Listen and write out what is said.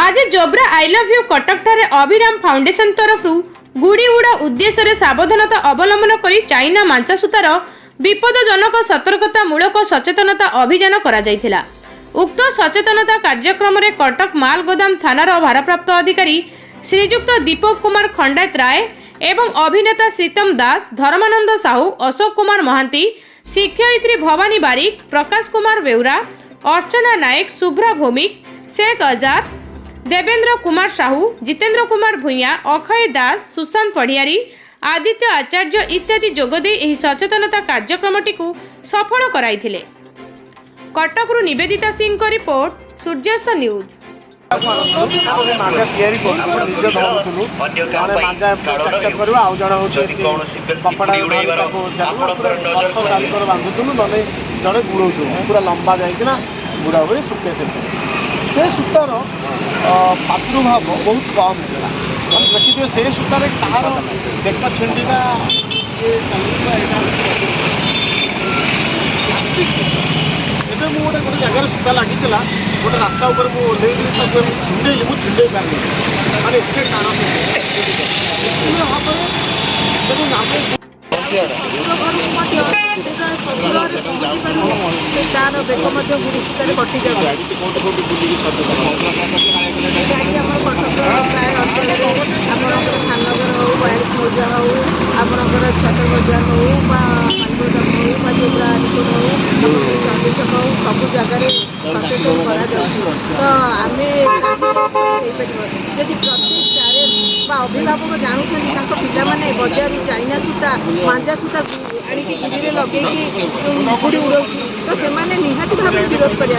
आज Jobra I love you Cuttack ठारे Abhiram foundation तरफ गुड़ी उड़ा उद्देश्य सावधानता अवलंबन कर चाइना मांचा सूतार विपदजनक सतर्कता मूलक सचेतनता अभियान करा जायथिला। उक्त सचेतनता कार्यक्रम में कटक मालगोदाम थानार भारप्राप्त अधिकारी श्रीजुक्त दीपक कुमार खंडायत राय एवं अभिनेता श्रीतम दास, धर्मानंद साहू, अशोक कुमार महांती, शिक्षयित्री भवानी बारिक, प्रकाश कुमार बेउरा, अर्चना नायक, शुभ्रा भौमिक, शेख अजार, देवेंद्र कुमार साहू, जितेंद्र कुमार भूया, अक्षय दास, सुशांत पढ़ियारी, आदित्य आचार्य इत्यादि जोगदे एही सचेतनता कार्यक्रमटी को सफल कराइथिले। कटकरू निवेदिता सिंह को रिपोर्ट, सूर्यास्त न्यूज। पूरा लंबा जाइना बुड़ा हुए सुखे से सूतार प्रादुर्भाव बहुत कम है। देखिए से सूतार कहार देख छिंडा एवं मुझे गोटे जगह सूता लगी गोटे रास्ता ऊपर मुझे छिंडेली छिंडे पारे माने एते टाण तार बेक गुड़ी सूतार कटि जाए प्राय अंचल आपंकर खानगर हो, बयालीस मौजा हो, आपंकर छतर बजार हो, मानगोदाम हो, जोब्रा आदिपुर हो, चांदी छक हो, सब जगार सचेतन करें। जदि प्रत्येक प्यारेंट अभिभावक जानूँ पाने बजार चाइना सूता मांजा सूता आणिकी गुड़ी लगे गुड़ी उड़ाऊँ तो से निहाती भाव विरोध करा।